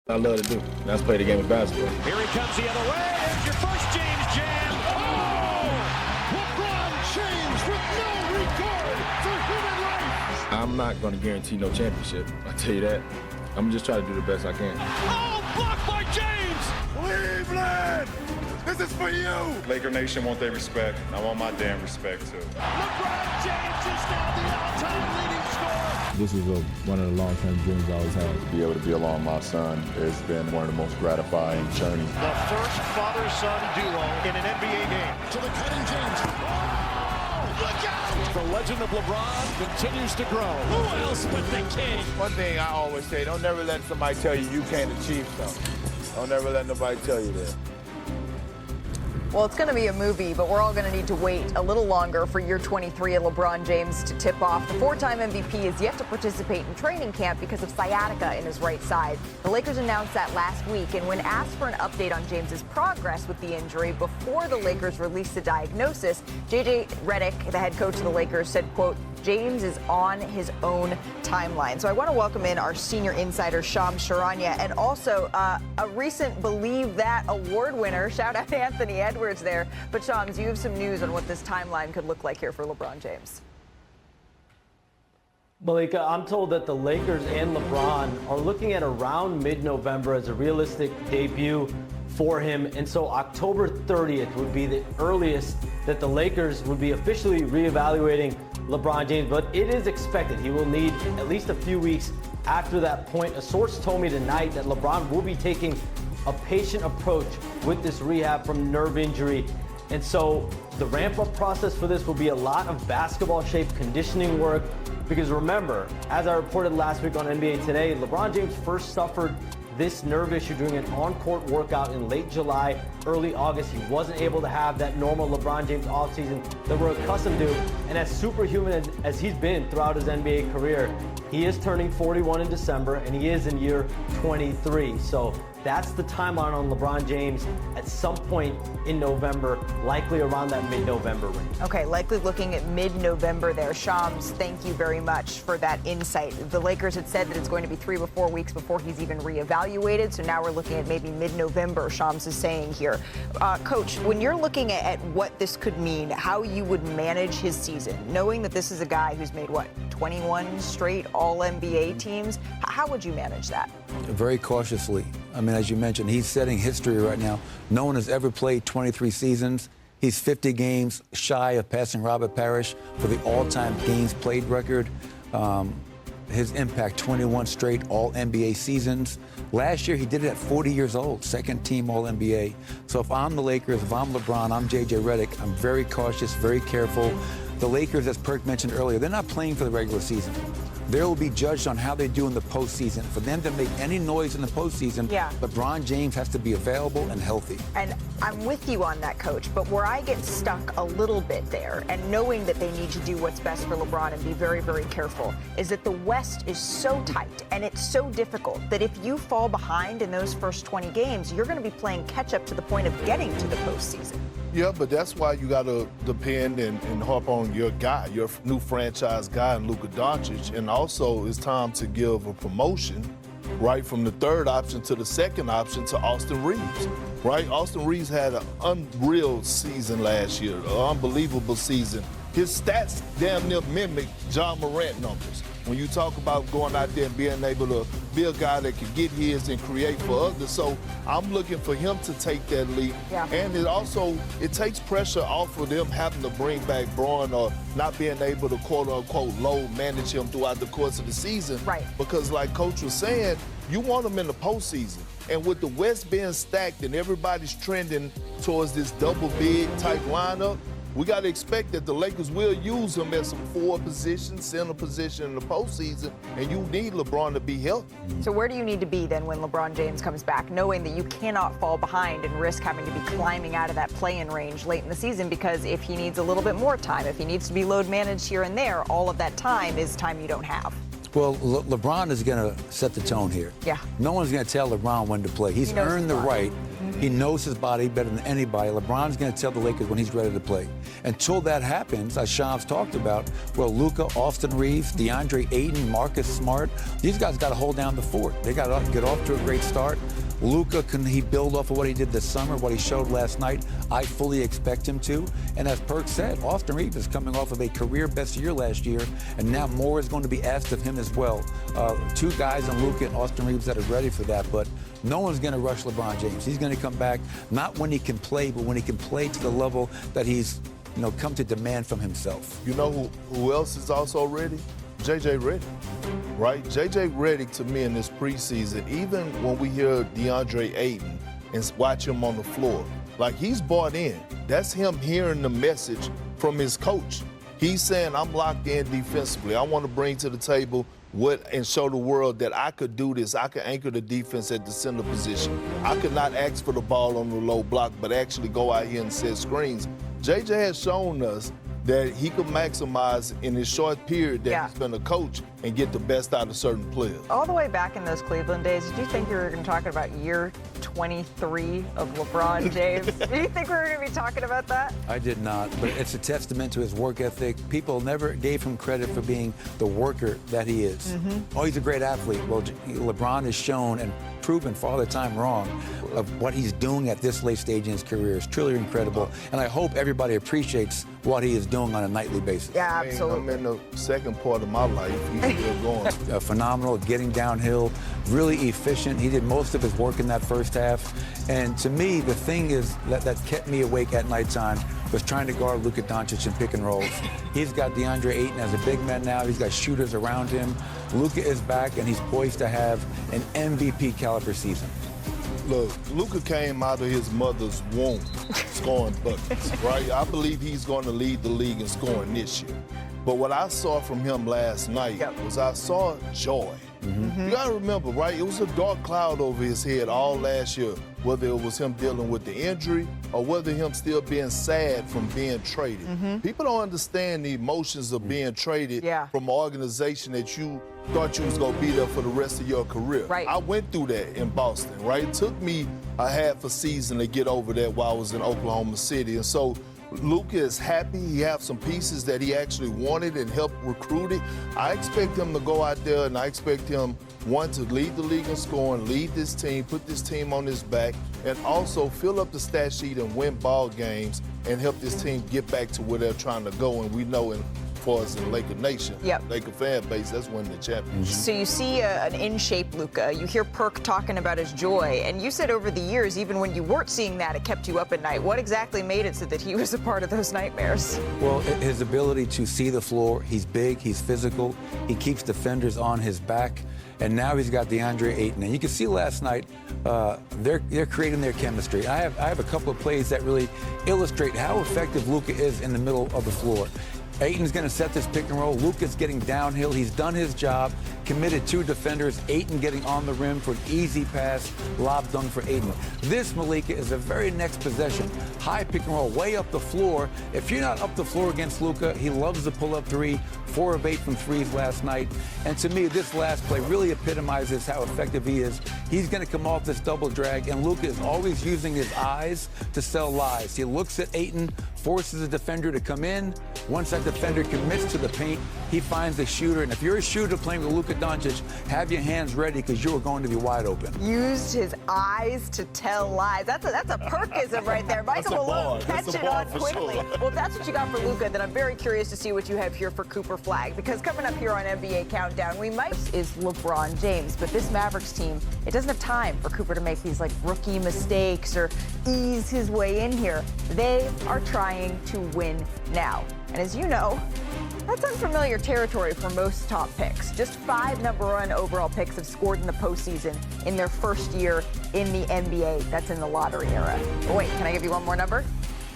I love to do. That's play the game of basketball. Here he comes the other way. There's your first James jam. Oh! LeBron James with no regard for human life. I'm not going to guarantee no championship. I tell you that. I'm just trying to do the best I can. Oh, blocked by James. Cleveland, this is for you. Laker Nation want their respect. I want my damn respect too. LeBron James is now the all-time leading scorer. This is one of the long-term dreams I always had. To be able to be along my son has been one of the most gratifying journeys. The first father-son duo in an NBA game. To the cutting James. Oh, look out! The legend of LeBron continues to grow. Who else but the king? One thing I always say, don't never let somebody tell you can't achieve something. Don't never let nobody tell you that. Well, it's going to be a movie, but we're all going to need to wait a little longer for year 23 of LeBron James to tip off. The four-time MVP is yet to participate in training camp because of sciatica in his right side. The Lakers announced that last week, and when asked for an update on James's progress with the injury before the Lakers released the diagnosis, Redick, the head coach of the Lakers, said, quote, James is on his own timeline. So I want to welcome in our senior insider, Shams Charania, and also a recent Believe That award winner. Shout out to Anthony Edwards there. But Shams, you have some news on what this timeline could look like here for LeBron James. Malika, I'm told that the Lakers and LeBron are looking at around mid-November as a realistic debut for him. And so October 30th would be the earliest that the Lakers would be officially reevaluating LeBron James, but it is expected he will need at least a few weeks after that point. A source told me tonight that LeBron will be taking a patient approach with this rehab from nerve injury. And so the ramp-up process for this will be a lot of basketball shape conditioning work, because remember, as I reported last week on NBA Today, LeBron James first suffered this nerve issue during an on-court workout in late July, early August. He wasn't able to have that normal LeBron James offseason that we're accustomed to. And as superhuman as he's been throughout his NBA career, he is turning 41 in December, and he is in year 23. So that's the timeline on LeBron James at some point in November, likely around that mid-November range. Okay, likely looking at mid-November there. Shams, thank you very much for that insight. The Lakers had said that it's going to be 3 or 4 weeks before he's even reevaluated, so now we're looking at maybe mid-November, Shams is saying here. Coach, when you're looking at what this could mean, how you would manage his season, knowing that this is a guy who's made, 21 straight All-NBA teams, how would you manage that? Very cautiously. I mean, as you mentioned, he's setting history right now. No one has ever played 23 seasons. He's 50 games shy of passing Robert Parrish for the all-time games played record. His impact, 21 straight All-NBA seasons. Last year, he did it at 40 years old, second team All-NBA. So if I'm the Lakers, if I'm LeBron, I'm J.J. Redick, I'm very cautious, very careful. The Lakers, as Perk mentioned earlier, they're not playing for the regular season. They will be judged on how they do in the postseason. For them to make any noise in the postseason, LeBron James has to be available and healthy. And I'm with you on that, Coach, but where I get stuck a little bit there, and knowing that they need to do what's best for LeBron and be very, very careful, is that the West is so tight and it's so difficult that if you fall behind in those first 20 games, you're going to be playing catch-up to the point of getting to the postseason. Yeah, but that's why you got to depend and harp on your guy, your new franchise guy, Luka Doncic. And also, it's time to give a promotion, right, from the third option to the second option to Austin Reeves, right? Austin Reeves had an unreal season last year, an unbelievable season. His stats damn near mimic John Morant numbers. When you talk about going out there and being able to be a guy that can get his and create for others. So I'm looking for him to take that leap. Yeah. And it takes pressure off of them having to bring back Braun or not being able to quote-unquote load manage him throughout the course of the season. Right. Because like Coach was saying, you want him in the postseason. And with the West being stacked and everybody's trending towards this double big type lineup, we got to expect that the Lakers will use him as some forward position, center position in the postseason, and you need LeBron to be healthy. So where do you need to be then when LeBron James comes back, knowing that you cannot fall behind and risk having to be climbing out of that play-in range late in the season? Because if he needs a little bit more time, if he needs to be load managed here and there, all of that time is time you don't have. Well, LeBron is going to set the tone here. Yeah. No one's going to tell LeBron when to play. He's earned the right. He knows his body better than anybody. LeBron's going to tell the Lakers when he's ready to play. Until that happens, as Sharpe's talked about, well, Luka, Austin Reeves, DeAndre Ayton, Marcus Smart, these guys got to hold down the fort. They got to get off to a great start. Luka, can he build off of what he did this summer, what he showed last night? I fully expect him to. And as Perk said, Austin Reeves is coming off of a career best year last year, and now more is going to be asked of him as well. Two guys in Luka and Austin Reeves that are ready for that, but no one's going to rush LeBron James. He's going to come back, not when he can play, but when he can play to the level that he's come to demand from himself. You know who else is also ready? J.J. Redick, right? J.J. Redick, to me, in this preseason, even when we hear DeAndre Ayton and watch him on the floor, like, he's bought in. That's him hearing the message from his coach. He's saying, I'm locked in defensively. I want to bring to the table and show the world that I could do this. I could anchor the defense at the center position. I could not ask for the ball on the low block, but actually go out here and set screens. JJ has shown us that he could maximize in his short period that he's been a coach and get the best out of certain players. All the way back in those Cleveland days, did you think you were going to talk about year 23 of LeBron James? Did you think we were going to be talking about that? I did not, but it's a testament to his work ethic. People never gave him credit for being the worker that he is. Oh, he's a great athlete. Well, LeBron has shown and proven for all the time wrong of what he's doing at this late stage in his career is truly incredible. And I hope everybody appreciates what he is doing on a nightly basis. Yeah, absolutely. I'm in the second part of my life. He's still going. Phenomenal, getting downhill, really efficient. He did most of his work in that first half. And to me, the thing is that kept me awake at nighttime was trying to guard Luka Doncic in pick and rolls. He's got DeAndre Ayton as a big man now. He's got shooters around him. Luka is back, and he's poised to have an MVP caliber season. Look, Luka came out of his mother's womb scoring buckets, right? I believe he's going to lead the league in scoring this year. But what I saw from him last night was I saw joy. You got to remember, right? It was a dark cloud over his head all last year, whether it was him dealing with the injury or whether him still being sad from being traded. People don't understand the emotions of being traded from an organization that you thought you was going to be there for the rest of your career. Right. I went through that in Boston, right? It took me a half a season to get over that while I was in Oklahoma City. And so Luka is happy. He has some pieces that he actually wanted and helped recruit it. I expect him to go out there, and I expect him, one, to lead the league in scoring, lead this team, put this team on his back, and also fill up the stat sheet and win ball games and help this team get back to where they're trying to go. And we know for us in Laker Nation, Laker fan base, that's winning the championship. So you see an in-shape Luka. You hear Perk talking about his joy. And you said over the years, even when you weren't seeing that, it kept you up at night. What exactly made it so that he was a part of those nightmares? Well, his ability to see the floor. He's big, he's physical. He keeps defenders on his back. And now he's got DeAndre Ayton. And you can see last night, they're creating their chemistry. I have a couple of plays that really illustrate how effective Luka is in the middle of the floor. Ayton's going to set this pick and roll. Luka's getting downhill. He's done his job, committed two defenders. Ayton getting on the rim for an easy pass, lob dunk for Ayton. This, Malika, is the very next possession. High pick and roll, way up the floor. If you're not up the floor against Luka, he loves the pull-up three, 4 of 8 from threes last night. And to me, this last play really epitomizes how effective he is. He's going to come off this double drag, and Luka is always using his eyes to sell lies. He looks at Ayton, forces the defender to come in. Once that defender commits to the paint, he finds the shooter. And if you're a shooter playing with Luka Doncic, have your hands ready because you are going to be wide open. Used his eyes to tell lies. That's a Perkism right there. Michael Malone, catch it on quickly. Sure. Well, if that's what you got for Luka, then I'm very curious to see what you have here for Cooper Flagg. Because coming up here on NBA Countdown, is LeBron James. But this Mavericks team, it doesn't have time for Cooper to make these rookie mistakes or ease his way in here. They are trying to win now. And as you know, that's unfamiliar territory for most top picks. Just 5 #1 overall picks have scored in the postseason in their first year in the NBA. That's in the lottery era. But wait, can I give you one more number?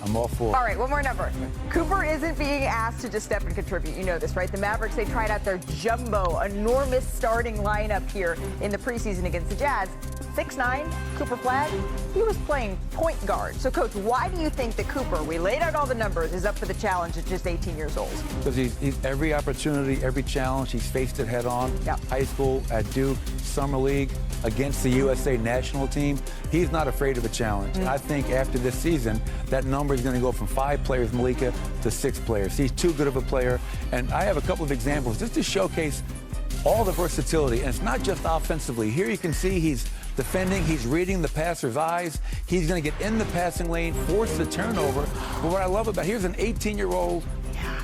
I'm all for it. All right, one more number. Cooper isn't being asked to just step and contribute. You know this, right? The Mavericks, they tried out their jumbo, enormous starting lineup here in the preseason against the Jazz. 6'9", Cooper Flagg, he was playing point guard. So, Coach, why do you think that Cooper, we laid out all the numbers, is up for the challenge at just 18 years old? Because he's every opportunity, every challenge, he's faced it head on. Yep. High school, at Duke, Summer League, against the USA national team. He's not afraid of a challenge. I think after this season, that number is going to go from 5 players, Malika, to 6 players. He's too good of a player. And I have a couple of examples just to showcase all the versatility. And it's not just offensively. Here you can see he's defending, he's reading the passer's eyes. He's going to get in the passing lane, force the turnover. But what I love about, here's an 18-year-old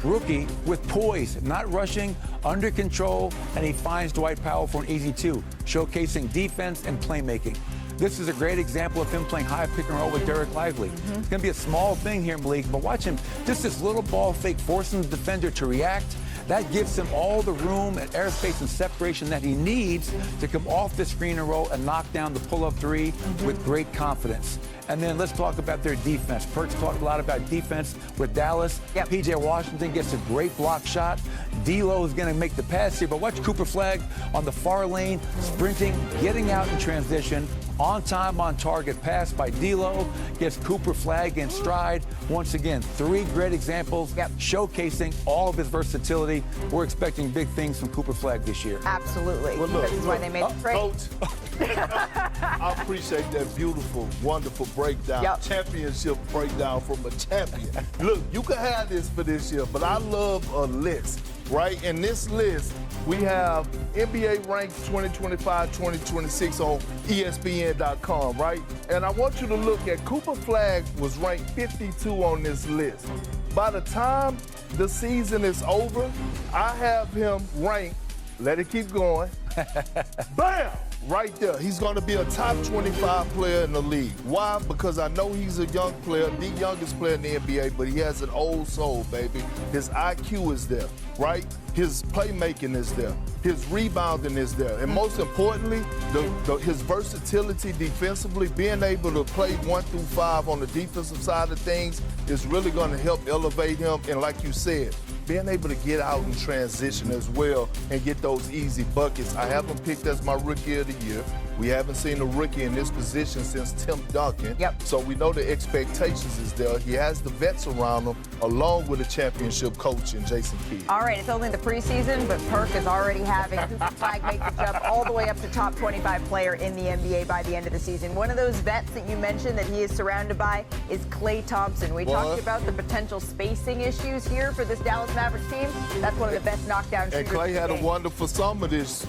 rookie with poise, not rushing, under control, and he finds Dwight Powell for an easy 2, showcasing defense and playmaking. This is a great example of him playing high pick and roll with Derek Lively. It's going to be a small thing here, Malik, but watch him, just this little ball fake, forcing the defender to react. That gives him all the room and airspace and separation that he needs to come off the screen and roll and knock down the pull-up 3 with great confidence. And then let's talk about their defense. Perks talked a lot about defense with Dallas. Yep. P.J. Washington gets a great block shot. D'Lo is going to make the pass here, but watch Cooper Flagg on the far lane, sprinting, getting out in transition. On time, on target pass by D'Lo gets Cooper Flagg in stride. Once again, 3 great examples showcasing all of his versatility. We're expecting big things from Cooper Flagg this year. Absolutely. Well, look, This is why they made the trade. Coach, I appreciate that beautiful, wonderful breakdown, championship breakdown from a champion. Look, you can have this for this year, but I love a list, right? In this list, we have NBA ranked 2025-2026 on ESPN.com, right? And I want you to look at Cooper Flagg was ranked 52 on this list. By the time the season is over, I have him ranked, let it keep going, bam! Right there. He's going to be a top 25 player in the league. Why? Because I know he's a young player, the youngest player in the NBA, but he has an old soul, baby. His IQ is there, right? His playmaking is there. His rebounding is there. And most importantly, his versatility defensively, being able to play 1 through 5 on the defensive side of things is really going to help elevate him. And like you said, being able to get out and transition as well and get those easy buckets. I have him picked as my rookie of the year. We haven't seen a rookie in this position since Tim Duncan. Yep. So we know the expectations is there. He has the vets around him, along with a championship coach in Jason Kidd. All right, it's only the preseason, but Perk is already having Cooper Flagg make the jump all the way up to top 25 player in the NBA by the end of the season. One of those vets that you mentioned that he is surrounded by is Klay Thompson. We talked about the potential spacing issues here for this Dallas Mavericks team. That's one of the best knockdown shooters. And Klay had a wonderful summer this.